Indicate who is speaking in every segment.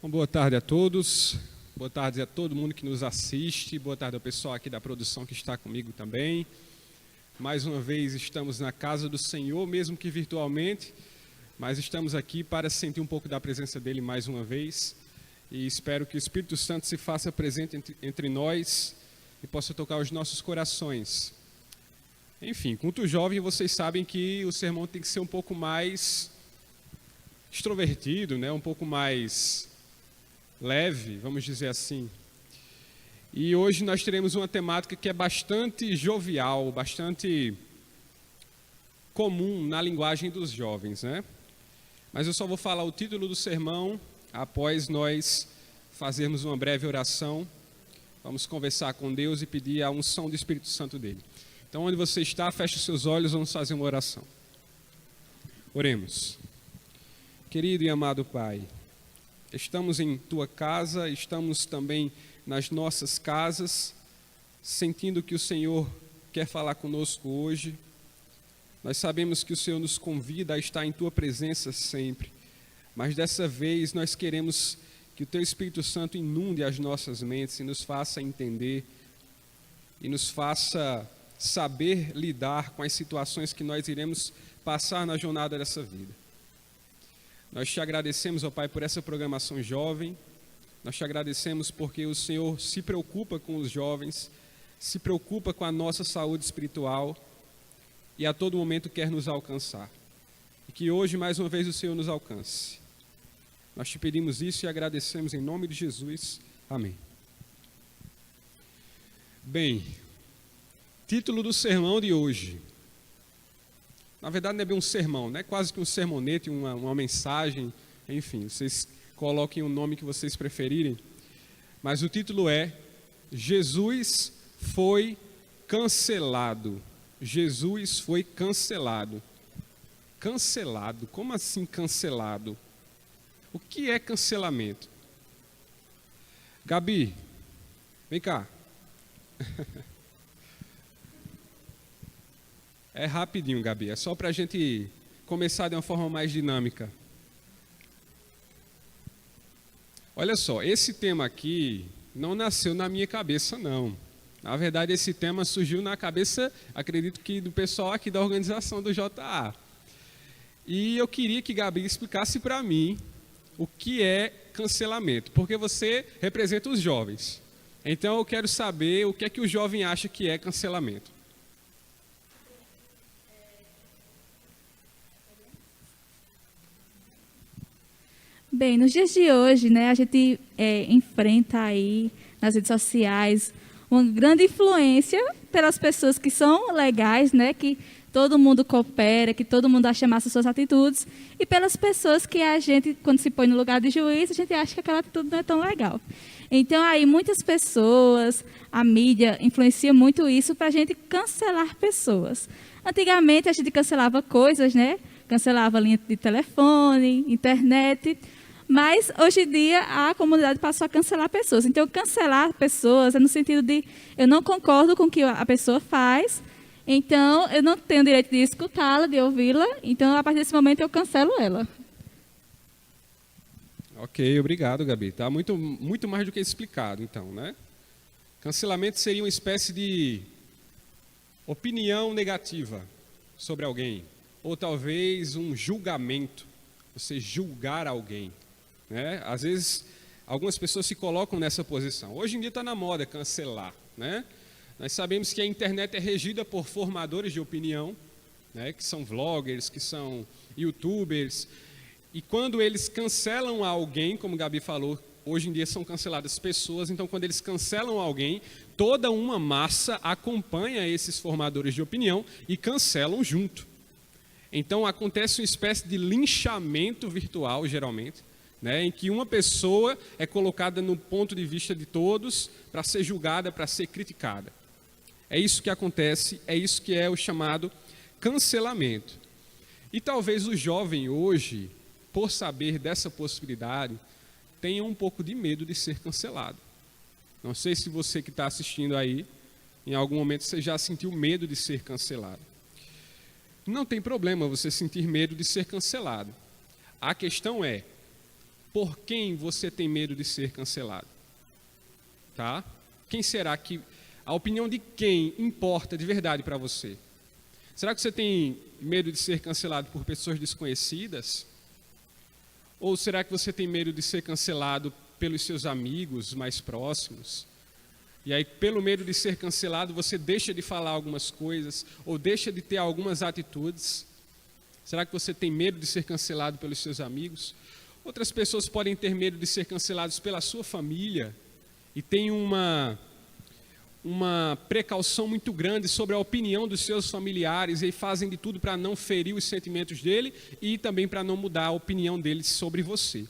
Speaker 1: Boa tarde a todos, boa tarde a todo mundo que nos assiste, boa tarde ao pessoal aqui da produção que está comigo também. Mais uma vez estamos na casa do Senhor, mesmo que virtualmente, mas estamos aqui para sentir um pouco da presença dEle mais uma vez. E espero que o Espírito Santo se faça presente entre nós e possa tocar os nossos corações. Enfim, culto jovem, vocês sabem que o sermão tem que ser um pouco mais extrovertido, né? Um pouco mais leve, vamos dizer assim. E hoje nós teremos uma temática que é bastante jovial, bastante comum na linguagem dos jovens, né? Mas eu só vou falar o título do sermão após nós fazermos uma breve oração. Vamos conversar com Deus e pedir a unção do Espírito Santo dele. Então, onde você está, feche os seus olhos, vamos fazer uma oração. Oremos. Querido e amado Pai, estamos em Tua casa, estamos também nas nossas casas, sentindo que o Senhor quer falar conosco hoje. Nós sabemos que o Senhor nos convida a estar em Tua presença sempre, mas dessa vez nós queremos que o Teu Espírito Santo inunde as nossas mentes e nos faça entender e nos faça saber lidar com as situações que nós iremos passar na jornada dessa vida. Nós te agradecemos, ó Pai, por essa programação jovem. Nós te agradecemos porque o Senhor se preocupa com os jovens, se preocupa com a nossa saúde espiritual e a todo momento quer nos alcançar. E que hoje, mais uma vez, o Senhor nos alcance. Nós te pedimos isso e agradecemos em nome de Jesus. Amém. Bem, título do sermão de hoje. Na verdade não é bem um sermão, né? Quase que um sermonete, uma mensagem, enfim, vocês coloquem o nome que vocês preferirem. Mas o título é Jesus foi cancelado. Jesus foi cancelado. Cancelado? Como assim cancelado? O que é cancelamento? Gabi, vem cá. É rapidinho, Gabi, é só para a gente começar de uma forma mais dinâmica. Olha só, esse tema aqui não nasceu na minha cabeça, não. Na verdade, esse tema surgiu na cabeça, acredito que do pessoal aqui da organização do JA. E eu queria que Gabi explicasse para mim o que é cancelamento, porque você representa os jovens. Então eu quero saber o que é que o jovem acha que é cancelamento.
Speaker 2: Bem, nos dias de hoje, né, a gente enfrenta aí nas redes sociais uma grande influência pelas pessoas que são legais, né, que todo mundo coopera, que todo mundo acha massa suas atitudes, e pelas pessoas que a gente, quando se põe no lugar de juiz, a gente acha que aquela atitude não é tão legal. Então, aí, muitas pessoas, a mídia influencia muito isso para a gente cancelar pessoas. Antigamente, a gente cancelava coisas, né? Cancelava linha de telefone, internet, mas, hoje em dia, a comunidade passou a cancelar pessoas. Então, cancelar pessoas é no sentido de eu não concordo com o que a pessoa faz, então eu não tenho o direito de escutá-la, de ouvi-la, então, a partir desse momento, eu cancelo ela.
Speaker 1: Ok, obrigado, Gabi. Tá muito mais do que explicado, então, né? Cancelamento seria uma espécie de opinião negativa sobre alguém, ou talvez um julgamento, você julgar alguém, né? Às vezes, algumas pessoas se colocam nessa posição. Hoje em dia está na moda cancelar, né? Nós sabemos que a internet é regida por formadores de opinião, né? Que são vloggers, que são youtubers. E quando eles cancelam alguém, como Gabi falou, hoje em dia são canceladas pessoas, então quando eles cancelam alguém, toda uma massa acompanha esses formadores de opinião e cancelam junto. Então acontece uma espécie de linchamento virtual, geralmente, né, em que uma pessoa é colocada no ponto de vista de todos para ser julgada, para ser criticada. É isso que acontece, é isso que é o chamado cancelamento. E talvez o jovem hoje, por saber dessa possibilidade, tenha um pouco de medo de ser cancelado. Não sei se você que está assistindo aí, em algum momento você já sentiu medo de ser cancelado. Não tem problema você sentir medo de ser cancelado. A questão é, por quem você tem medo de ser cancelado? Tá? Quem será que... A opinião de quem importa de verdade para você? Será que você tem medo de ser cancelado por pessoas desconhecidas? Ou será que você tem medo de ser cancelado pelos seus amigos mais próximos? E aí, pelo medo de ser cancelado, você deixa de falar algumas coisas ou deixa de ter algumas atitudes? Será que você tem medo de ser cancelado pelos seus amigos? Outras pessoas podem ter medo de ser cancelados pela sua família e tem uma precaução muito grande sobre a opinião dos seus familiares e fazem de tudo para não ferir os sentimentos dele e também para não mudar a opinião deles sobre você.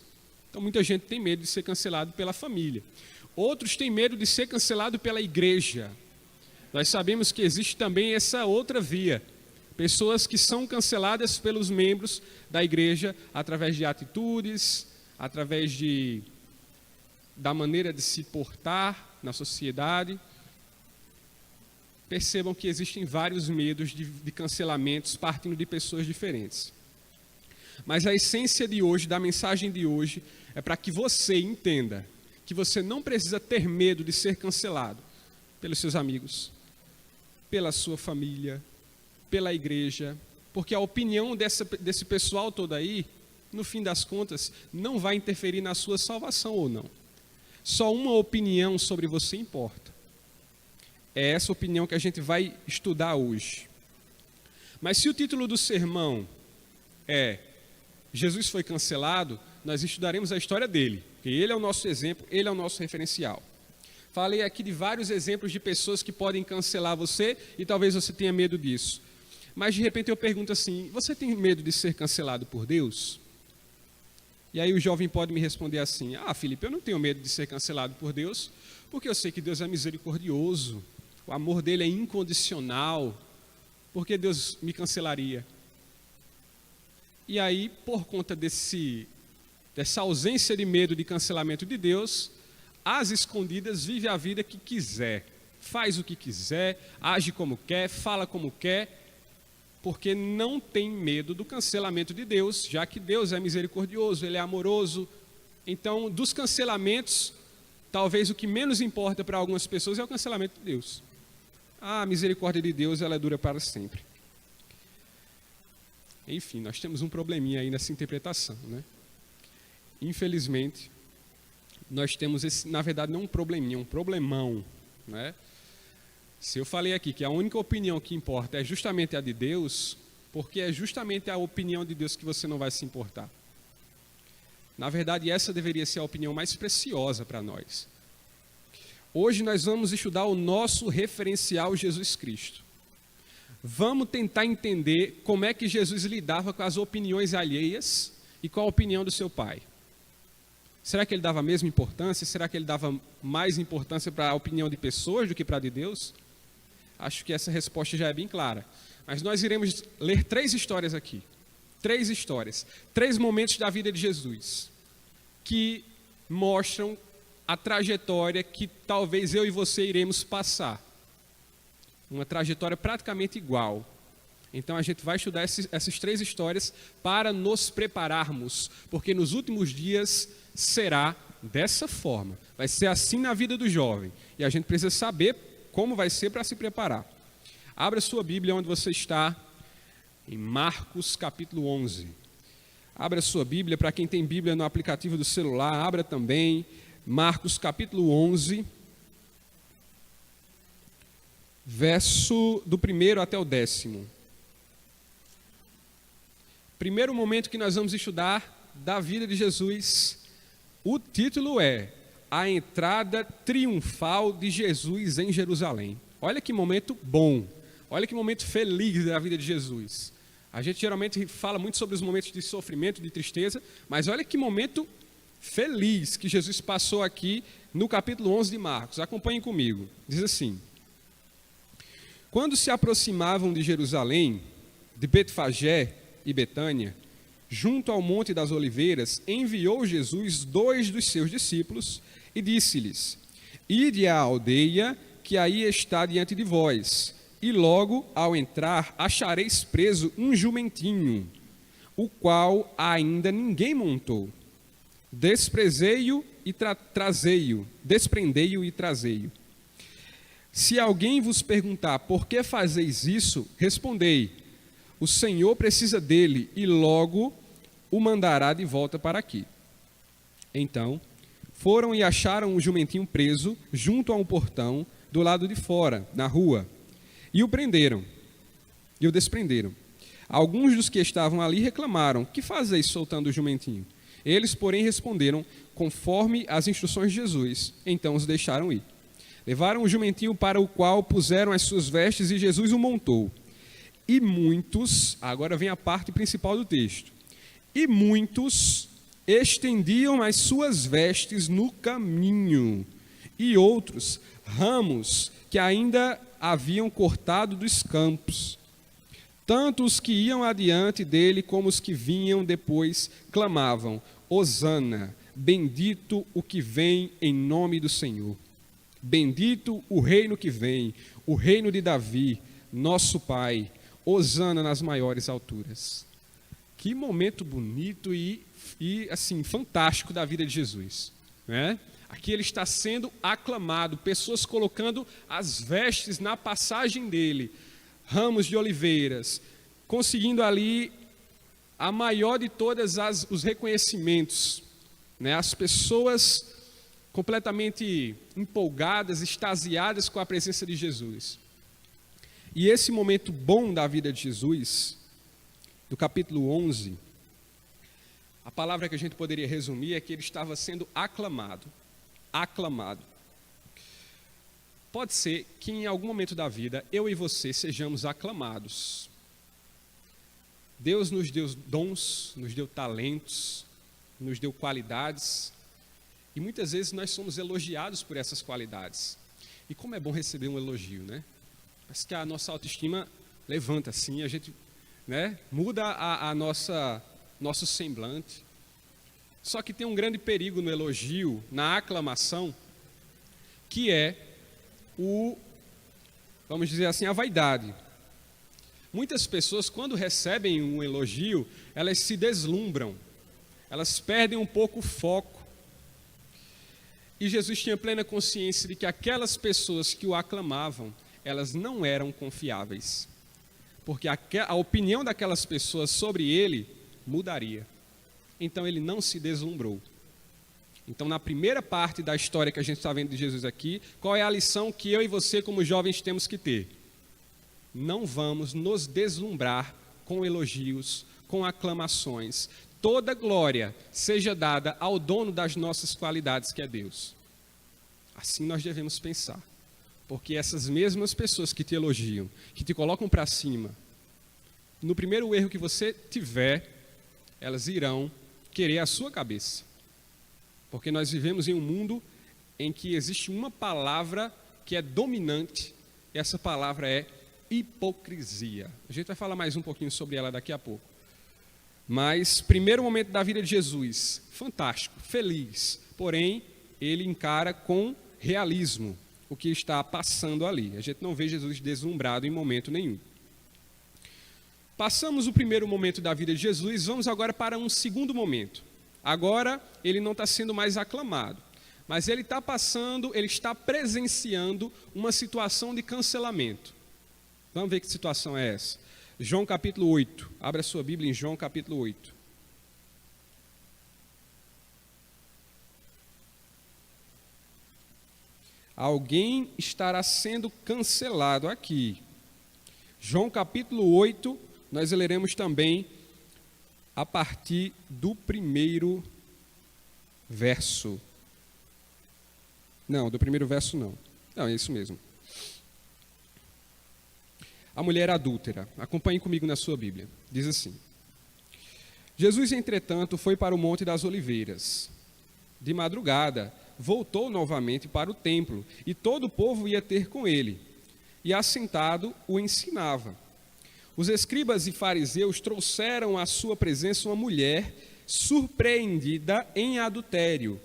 Speaker 1: Então, muita gente tem medo de ser cancelado pela família. Outros têm medo de ser cancelado pela igreja. Nós sabemos que existe também essa outra via. Pessoas que são canceladas pelos membros da igreja através de atitudes, através da maneira de se portar na sociedade. Percebam que existem vários medos de cancelamentos partindo de pessoas diferentes. Mas a essência de hoje, da mensagem de hoje, é para que você entenda que você não precisa ter medo de ser cancelado pelos seus amigos, pela sua família, pela igreja, porque a opinião desse pessoal todo aí, no fim das contas, não vai interferir na sua salvação ou não. Só uma opinião sobre você importa. É essa opinião que a gente vai estudar hoje. Mas se o título do sermão é Jesus foi cancelado, nós estudaremos a história dele, porque ele é o nosso exemplo, ele é o nosso referencial. Falei aqui de vários exemplos de pessoas que podem cancelar você e talvez você tenha medo disso. Mas de repente eu pergunto assim, você tem medo de ser cancelado por Deus? E aí o jovem pode me responder assim, Felipe, eu não tenho medo de ser cancelado por Deus, porque eu sei que Deus é misericordioso, o amor dele é incondicional, por que Deus me cancelaria? E aí, por conta dessa ausência de medo de cancelamento de Deus, às escondidas vive a vida que quiser, faz o que quiser, age como quer, fala como quer, porque não tem medo do cancelamento de Deus, já que Deus é misericordioso, ele é amoroso. Então, dos cancelamentos, talvez o que menos importa para algumas pessoas é o cancelamento de Deus. A misericórdia de Deus, ela dura para sempre. Enfim, nós temos um probleminha aí nessa interpretação, né? Infelizmente, nós temos na verdade não um probleminha, um problemão, né? Se eu falei aqui que a única opinião que importa é justamente a de Deus, porque é justamente a opinião de Deus que você não vai se importar. Na verdade, essa deveria ser a opinião mais preciosa para nós. Hoje nós vamos estudar o nosso referencial Jesus Cristo. Vamos tentar entender como é que Jesus lidava com as opiniões alheias e com a opinião do seu pai. Será que ele dava a mesma importância? Será que ele dava mais importância para a opinião de pessoas do que para a de Deus? Acho que essa resposta já é bem clara. Mas nós iremos ler 3 histórias aqui. 3 histórias. 3 momentos da vida de Jesus que mostram a trajetória que talvez eu e você iremos passar. Uma trajetória praticamente igual. Então a gente vai estudar essas 3 histórias para nos prepararmos, porque nos últimos dias será dessa forma. Vai ser assim na vida do jovem. E a gente precisa saber como vai ser para se preparar. Abra sua Bíblia onde você está, em Marcos capítulo 11. Abra sua Bíblia, para quem tem Bíblia no aplicativo do celular, abra também. Marcos capítulo 11, verso do 1º até o 10º. Primeiro momento que nós vamos estudar da vida de Jesus, o título é A Entrada Triunfal de Jesus em Jerusalém. Olha que momento bom, olha que momento feliz da vida de Jesus. A gente geralmente fala muito sobre os momentos de sofrimento, de tristeza, mas olha que momento feliz que Jesus passou aqui no capítulo 11 de Marcos. Acompanhem comigo. Diz assim: Quando se aproximavam de Jerusalém, de Betfagé e Betânia, junto ao Monte das Oliveiras, enviou Jesus 2 dos seus discípulos e disse-lhes: Ide à aldeia que aí está diante de vós, e logo ao entrar achareis preso um jumentinho, o qual ainda ninguém montou. desprezei-o e trazei-o, desprendei-o e trazei-o. Se alguém vos perguntar por que fazeis isso, respondei: o Senhor precisa dele e logo o mandará de volta para aqui. Então, foram e acharam o jumentinho preso junto a um portão do lado de fora, na rua, e o prenderam, e o desprenderam. Alguns dos que estavam ali reclamaram: que fazeis soltando o jumentinho? Eles, porém, responderam conforme as instruções de Jesus. Então os deixaram ir. Levaram o jumentinho para o qual puseram as suas vestes e Jesus o montou. E muitos, agora vem a parte principal do texto, e muitos estendiam as suas vestes no caminho, e outros ramos que ainda haviam cortado dos campos. Tanto os que iam adiante dele como os que vinham depois clamavam: Hosana, bendito o que vem em nome do Senhor. Bendito o reino que vem, o reino de Davi, nosso Pai. Hosana nas maiores alturas. Que momento bonito e assim, fantástico da vida de Jesus, né? Aqui ele está sendo aclamado, pessoas colocando as vestes na passagem dele, ramos de oliveiras, conseguindo ali a maior de todas os reconhecimentos, né? As pessoas completamente empolgadas, extasiadas com a presença de Jesus. E esse momento bom da vida de Jesus, do capítulo 11, a palavra que a gente poderia resumir é que ele estava sendo aclamado. Aclamado. Pode ser que em algum momento da vida, eu e você sejamos aclamados. Deus nos deu dons, nos deu talentos, nos deu qualidades, e muitas vezes nós somos elogiados por essas qualidades. E como é bom receber um elogio, né? Parece que a nossa autoestima levanta assim, a gente, né, muda a nosso semblante. Só que tem um grande perigo no elogio, na aclamação, que é vamos dizer assim, a vaidade. Muitas pessoas, quando recebem um elogio, elas se deslumbram, elas perdem um pouco o foco. E Jesus tinha plena consciência de que aquelas pessoas que o aclamavam, elas não eram confiáveis, porque a opinião daquelas pessoas sobre ele mudaria. Então ele não se deslumbrou. Então, na primeira parte da história que a gente está vendo de Jesus aqui, qual é a lição que eu e você, como jovens, temos que ter? Não vamos nos deslumbrar com elogios, com aclamações. Toda glória seja dada ao dono das nossas qualidades, que é Deus. Assim nós devemos pensar. Porque essas mesmas pessoas que te elogiam, que te colocam para cima, no primeiro erro que você tiver, elas irão querer a sua cabeça. Porque nós vivemos em um mundo em que existe uma palavra que é dominante, e essa palavra é hipocrisia. A gente vai falar mais um pouquinho sobre ela daqui a pouco. Mas, primeiro momento da vida de Jesus, fantástico, feliz, porém, ele encara com realismo o que está passando ali. A gente não vê Jesus deslumbrado em momento nenhum. Passamos o primeiro momento da vida de Jesus, vamos agora para um segundo momento. Agora, ele não está sendo mais aclamado, mas ele está presenciando uma situação de cancelamento. Vamos ver que situação é essa. João capítulo 8, abra a sua Bíblia em João capítulo 8. Alguém estará sendo cancelado aqui. João capítulo 8, nós leremos também a partir do primeiro verso. Não, do primeiro verso não. Não, é isso mesmo. A mulher adúltera. Acompanhe comigo na sua Bíblia. Diz assim: Jesus, entretanto, foi para o Monte das Oliveiras. De madrugada, voltou novamente para o templo, e todo o povo ia ter com ele. E assentado, o ensinava. Os escribas e fariseus trouxeram à sua presença uma mulher surpreendida em adultério.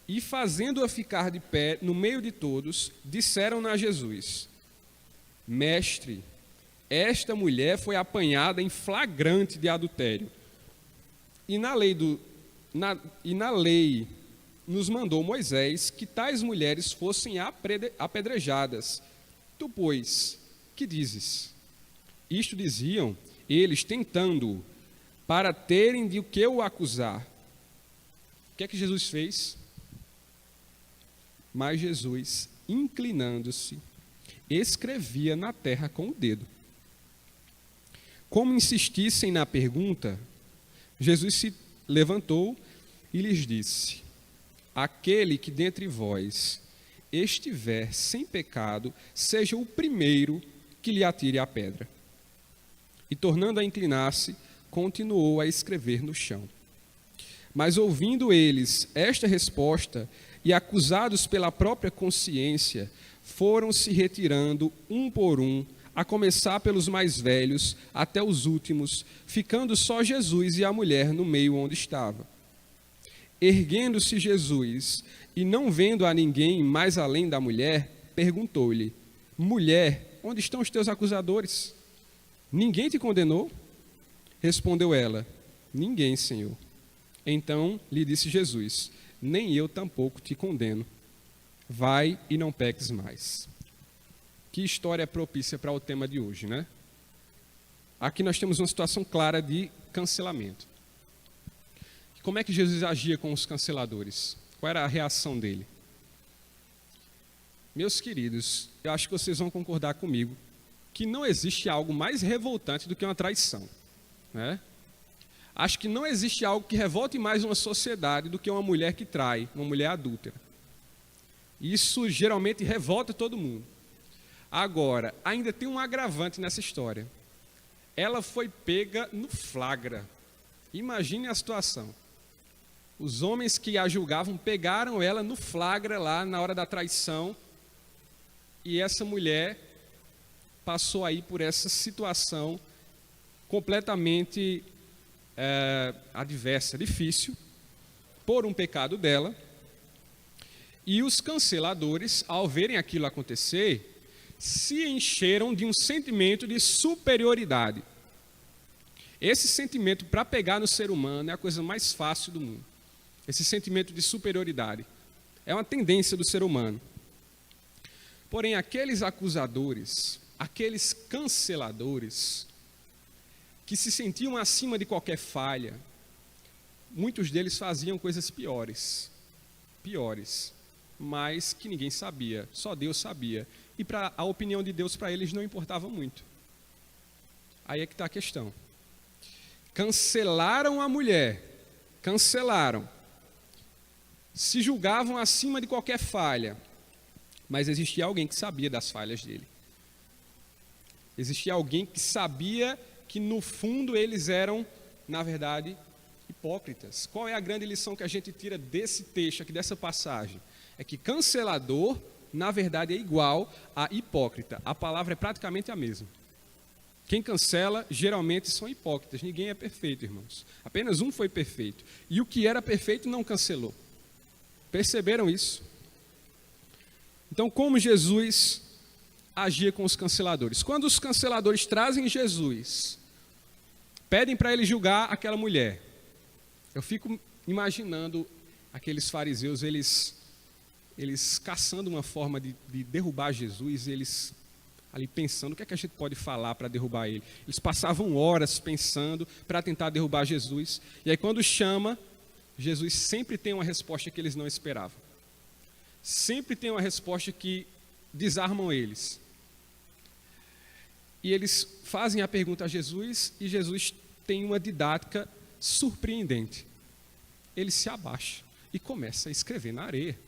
Speaker 1: E, fazendo-a ficar de pé no meio de todos, disseram a Jesus: Mestre, esta mulher foi apanhada em flagrante de adultério. E na lei na lei nos mandou Moisés que tais mulheres fossem apedrejadas. Tu, pois, que dizes? Isto diziam eles, tentando-o, para terem de que o acusar. O que é que Jesus fez? Mas Jesus, inclinando-se, escrevia na terra com o dedo. Como insistissem na pergunta, Jesus se levantou e lhes disse: aquele que dentre vós estiver sem pecado, seja o primeiro que lhe atire a pedra. E tornando a inclinar-se, continuou a escrever no chão. Mas ouvindo eles esta resposta, e acusados pela própria consciência, foram se retirando um por um, a começar pelos mais velhos até os últimos, ficando só Jesus e a mulher no meio onde estava. Erguendo-se Jesus, e não vendo a ninguém mais além da mulher, perguntou-lhe: mulher, onde estão os teus acusadores? Ninguém te condenou? Respondeu ela: ninguém, Senhor. Então lhe disse Jesus: nem eu tampouco te condeno. Vai e não peques mais. Que história propícia para o tema de hoje, né? Aqui nós temos uma situação clara de cancelamento. Como é que Jesus agia com os canceladores? Qual era a reação dele? Meus queridos, eu acho que vocês vão concordar comigo que não existe algo mais revoltante do que uma traição, né? Acho que não existe algo que revolte mais uma sociedade do que uma mulher que trai, uma mulher adúltera. Isso geralmente revolta todo mundo. Agora, ainda tem um agravante nessa história. Ela foi pega no flagra. Imagine a situação. Os homens que a julgavam pegaram ela no flagra lá na hora da traição, e essa mulher passou aí por essa situação completamente adversa, difícil, por um pecado dela. E os canceladores, ao verem aquilo acontecer, se encheram de um sentimento de superioridade. Esse sentimento, para pegar no ser humano, é a coisa mais fácil do mundo. Esse sentimento de superioridade é uma tendência do ser humano. Porém, aqueles acusadores, aqueles canceladores, que se sentiam acima de qualquer falha, muitos deles faziam coisas piores, mas que ninguém sabia, só Deus sabia. E a opinião de Deus para eles não importava muito. Aí é que está a questão. Cancelaram a mulher, cancelaram, se julgavam acima de qualquer falha, mas existia alguém que sabia das falhas dele. Existia alguém que sabia que no fundo eles eram, na verdade, hipócritas. Qual é a grande lição que a gente tira desse texto aqui, dessa passagem? É que cancelador, na verdade, é igual a hipócrita. A palavra é praticamente a mesma. Quem cancela, geralmente, são hipócritas. Ninguém é perfeito, irmãos. Apenas um foi perfeito. E o que era perfeito não cancelou. Perceberam isso? Então, como Jesus agia com os canceladores? Quando os canceladores trazem Jesus, pedem para ele julgar aquela mulher. Eu fico imaginando aqueles fariseus, eles caçando uma forma de derrubar Jesus, eles ali pensando, o que é que a gente pode falar para derrubar ele? Eles passavam horas pensando para tentar derrubar Jesus, e aí quando chama, Jesus sempre tem uma resposta que eles não esperavam. Sempre tem uma resposta que desarmam eles. E eles fazem a pergunta a Jesus, e Jesus tem uma didática surpreendente. Ele se abaixa e começa a escrever na areia.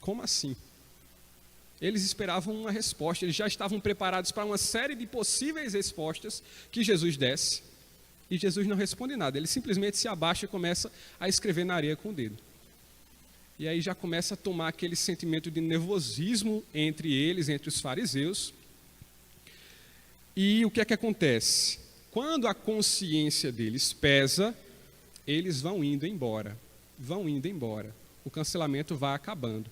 Speaker 1: Como assim? Eles esperavam uma resposta, eles já estavam preparados para uma série de possíveis respostas que Jesus desse, e Jesus não responde nada, ele simplesmente se abaixa e começa a escrever na areia com o dedo. E aí já começa a tomar aquele sentimento de nervosismo entre eles, entre os fariseus. E o que é que acontece? Quando a consciência deles pesa, eles vão indo embora. O cancelamento vai acabando.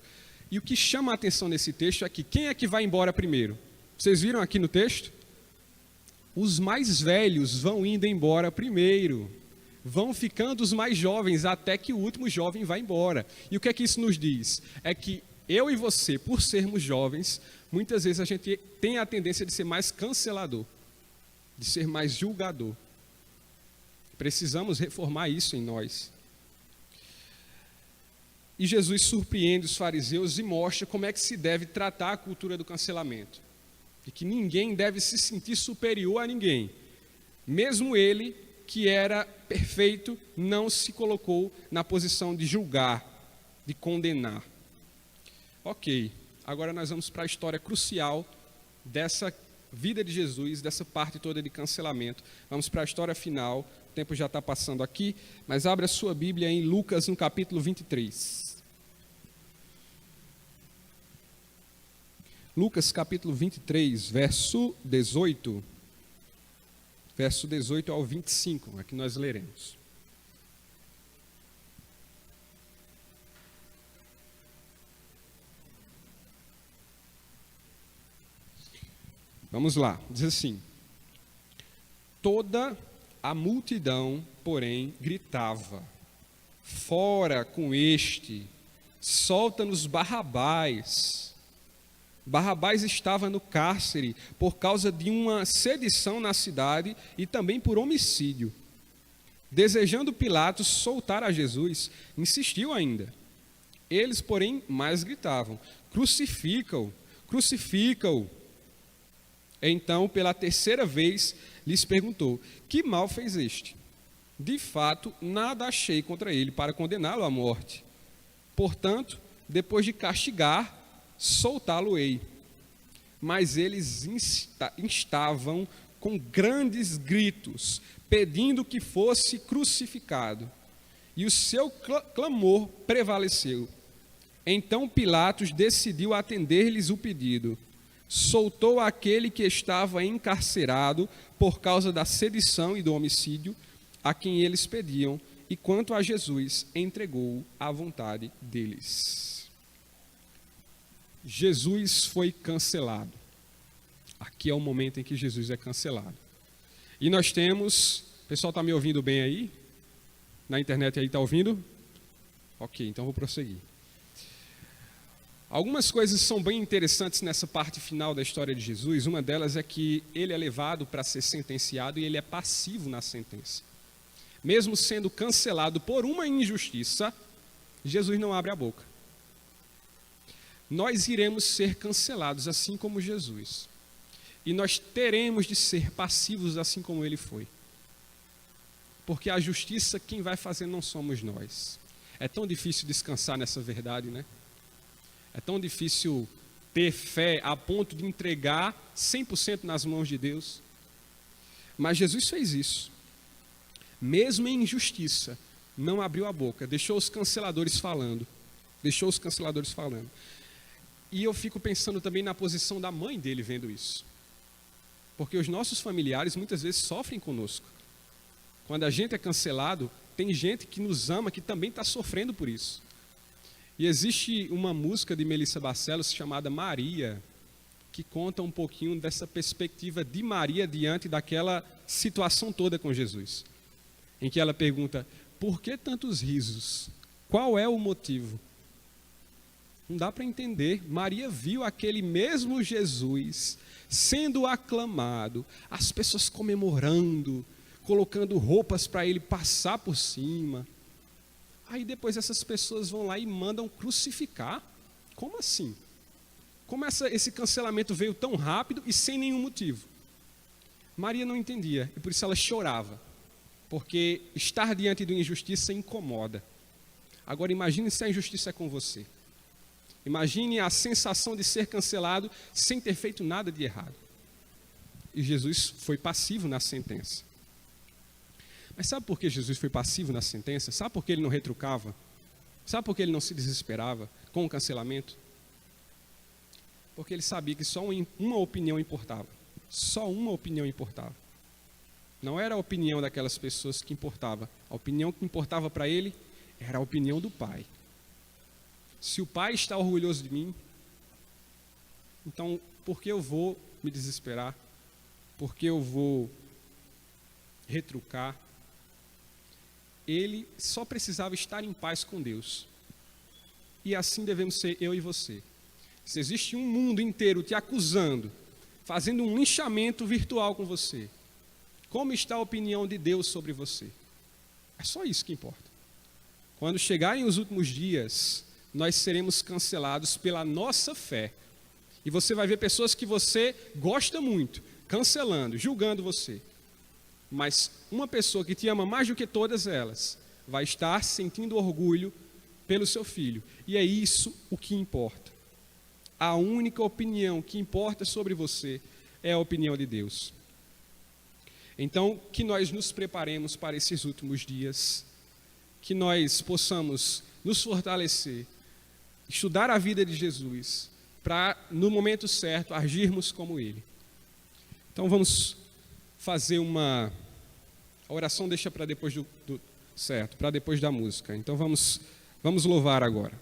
Speaker 1: E o que chama a atenção nesse texto é que quem é que vai embora primeiro? Vocês viram aqui no texto? Os mais velhos vão indo embora primeiro. vão ficando os mais jovens até que o último jovem vai embora. E o que é que isso nos diz? É que eu e você, por sermos jovens, muitas vezes a gente tem a tendência de ser mais cancelador, de ser mais julgador. Precisamos reformar isso em nós. E Jesus surpreende os fariseus e mostra como é que se deve tratar a cultura do cancelamento. E que ninguém deve se sentir superior a ninguém. Mesmo ele, que era perfeito, não se colocou na posição de julgar, de condenar. Ok, agora nós vamos para a história crucial dessa vida de Jesus, dessa parte toda de cancelamento. Vamos para a história final, o tempo já está passando aqui, mas abre a sua Bíblia em Lucas, no capítulo 23. Lucas, capítulo 23, verso 18. Verso 18 ao 25, aqui nós leremos. Vamos lá, diz assim: toda a multidão, porém, gritava: fora com este, solta-nos Barrabás. Barrabás estava no cárcere por causa de uma sedição na cidade e também por homicídio. Desejando Pilatos soltar a Jesus, insistiu ainda. Eles, porém, mais gritavam: crucifica-o, crucifica-o. Então, pela terceira vez, lhes perguntou: que mal fez este? De fato, nada achei contra ele para condená-lo à morte. Portanto, depois de castigar, soltá-lo-ei. Mas eles instavam com grandes gritos, pedindo que fosse crucificado. E o seu clamor prevaleceu. Então Pilatos decidiu atender-lhes o pedido. Soltou aquele que estava encarcerado por causa da sedição e do homicídio, a quem eles pediam, e quanto a Jesus, entregou-o à vontade deles. Jesus foi cancelado. Aqui é o momento em que Jesus é cancelado. E nós temos... O pessoal está me ouvindo bem aí? Na internet aí está ouvindo? Ok, então vou prosseguir. Algumas coisas são bem interessantes nessa parte final da história de Jesus. Uma delas é que ele é levado para ser sentenciado e ele é passivo na sentença. Mesmo sendo cancelado por uma injustiça, Jesus não abre a boca. Nós iremos ser cancelados assim como Jesus. E nós teremos de ser passivos assim como ele foi. Porque a justiça quem vai fazer não somos nós. É tão difícil descansar nessa verdade, né? É tão difícil ter fé a ponto de entregar 100% nas mãos de Deus. Mas Jesus fez isso. Mesmo em injustiça, não abriu a boca, deixou os canceladores falando. Deixou os canceladores falando. E eu fico pensando também na posição da mãe dele vendo isso. Porque os nossos familiares muitas vezes sofrem conosco. Quando a gente é cancelado, tem gente que nos ama que também está sofrendo por isso. E existe uma música de Melissa Barcelos chamada Maria, que conta um pouquinho dessa perspectiva de Maria diante daquela situação toda com Jesus. Em que ela pergunta: por que tantos risos? Qual é o motivo? Não dá para entender. Maria viu aquele mesmo Jesus sendo aclamado, as pessoas comemorando, colocando roupas para ele passar por cima. Aí depois essas pessoas vão lá e mandam crucificar. Como assim? Como esse cancelamento veio tão rápido e sem nenhum motivo? Maria não entendia e por isso ela chorava, porque estar diante de uma injustiça incomoda. Agora imagine se a injustiça é com você. Imagine a sensação de ser cancelado sem ter feito nada de errado. E Jesus foi passivo na sentença. Mas sabe por que Jesus foi passivo na sentença? Sabe por que ele não retrucava? Sabe por que ele não se desesperava com o cancelamento? Porque ele sabia que só uma opinião importava. Só uma opinião importava. Não era a opinião daquelas pessoas que importava. A opinião que importava para ele era a opinião do Pai. Se o Pai está orgulhoso de mim, então por que eu vou me desesperar? Por que eu vou retrucar? ele só precisava estar em paz com Deus. E assim devemos ser eu e você. Se existe um mundo inteiro te acusando, fazendo um linchamento virtual com você, como está a opinião de Deus sobre você? É só isso que importa. Quando chegarem os últimos dias, nós seremos cancelados pela nossa fé. E você vai ver pessoas que você gosta muito, cancelando, julgando você. Mas uma pessoa que te ama mais do que todas elas, vai estar sentindo orgulho pelo seu filho. E é isso o que importa. A única opinião que importa sobre você é a opinião de Deus. Então, que nós nos preparemos para esses últimos dias, que nós possamos nos fortalecer, estudar a vida de Jesus, para, no momento certo, agirmos como Ele. Então, vamos fazer a oração deixa para depois certo, para depois da música. Então, vamos louvar agora.